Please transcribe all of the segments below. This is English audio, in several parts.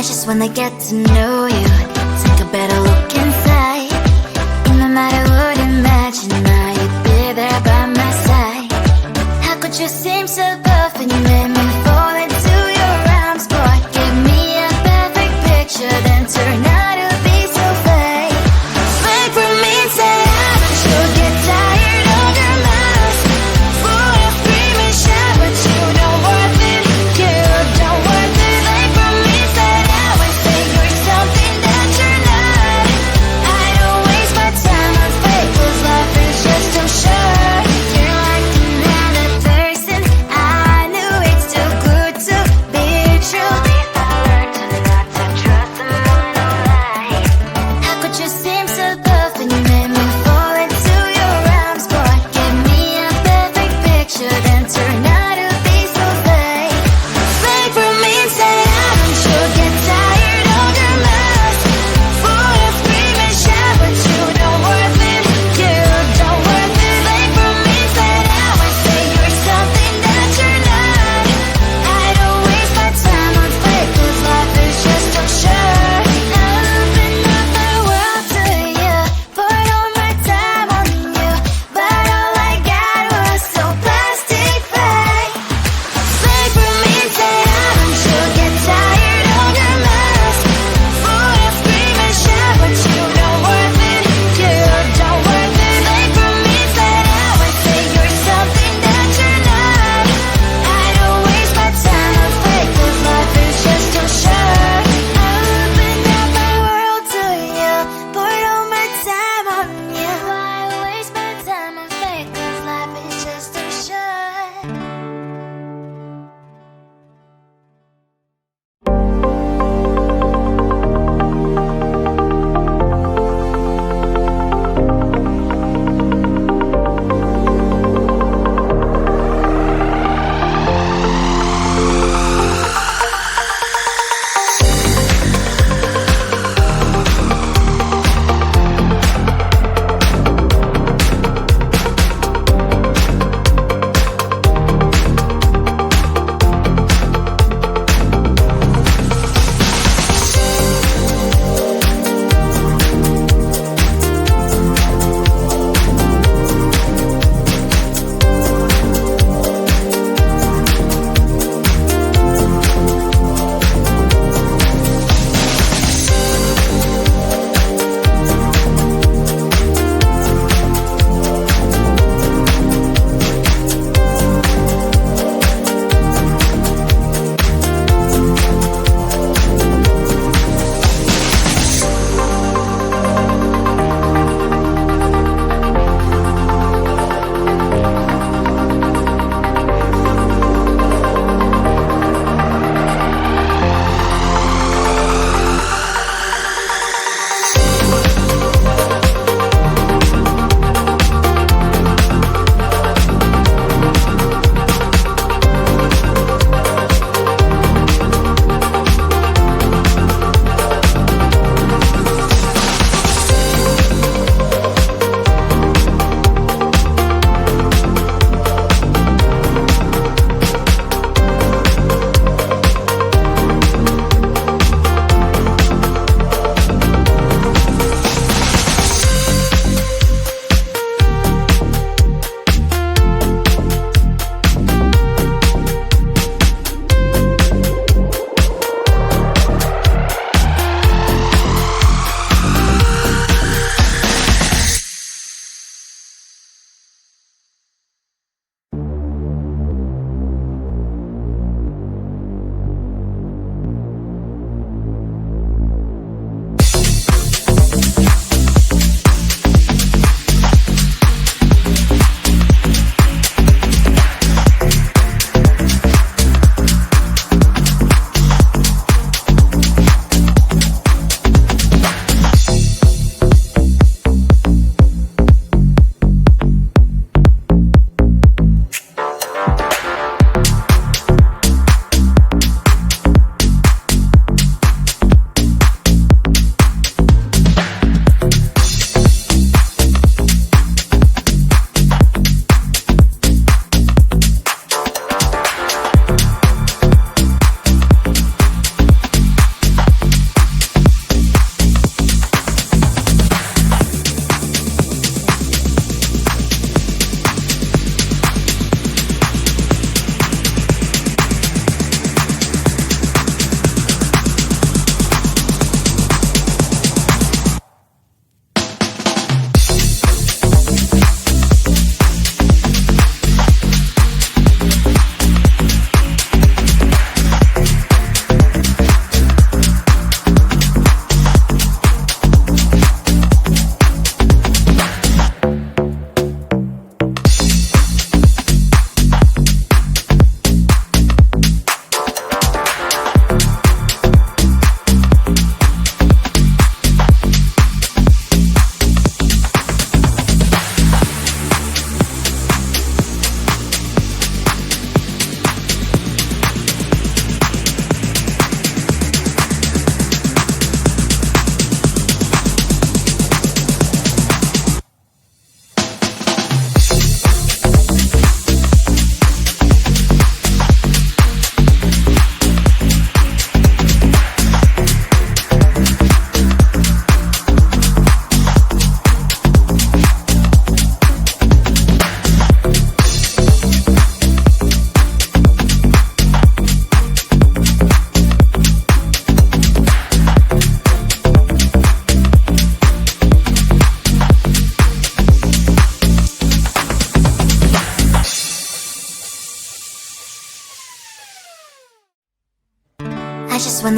I just wanna get to know you, take a better look inside. And no matter what, imagine I would be there by my side. How could you seem so good when you made me fall into your arms? Boy, give me a perfect picture, then turn out to be so fake. Wait for me, say I you'll get tired of your lies. Boy, I scream and shout, but you don't worth it. You don't worth it. Wait for me, say I would say you're something that you're not.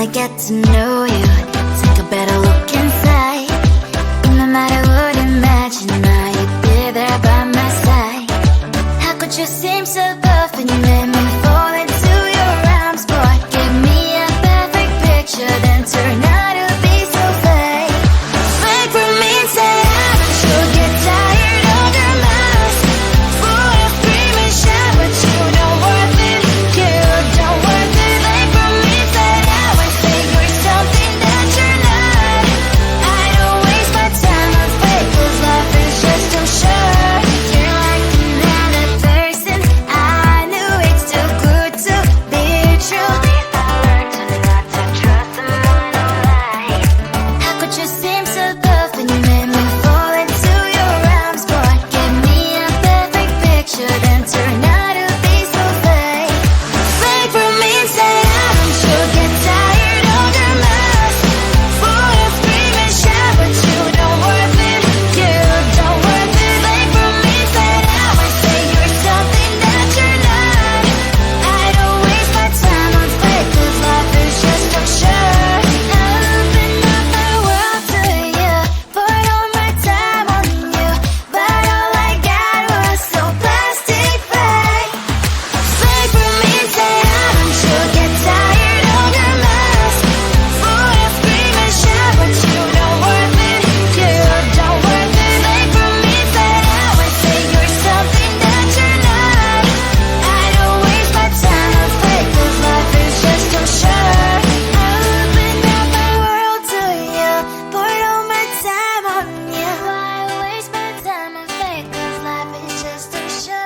wanna get to know you, take a better look inside. No matter what, imagine now you'd be there by my side. How could you seem so perfect? You made me fall into your arms, boy. Give me a perfect picture, then turn out to be so fake. Fake for me, say I don't you get tired of your mask. Full of scream and shout, but you don't worth it. You don't worth it. Fake for me, say I would say you're something that you're not. I don't waste my time on fake, 'cause life is just too short. You're like another person. I knew it's too good to be true. I learned to not to trust someone who lies. How could you seem so perfect? You made me fall into your arms, boy. Give me a perfect picture, then turn out to be so fake. Fake for me, say I don't you get tired of your mask. Full of scream and shout, but you don't worth it. You don't worth it. Fake for me, say I would say you're something that you're not. I don't waste my time on fake, 'cause life is just too short. I open up my world to you, poured all my time on you, but all I got was so plastic fake. Fake for me, say I don't you get tired of your mask. Full of scream and shout, but you don't worth it. You don't worth it. Fake for me, say I would say you're something that you're not. I don't waste my time on fake, 'cause life is just too short. I opened up my world to you, poured all my time on you. Why waste my time on fake, 'cause life is just too short.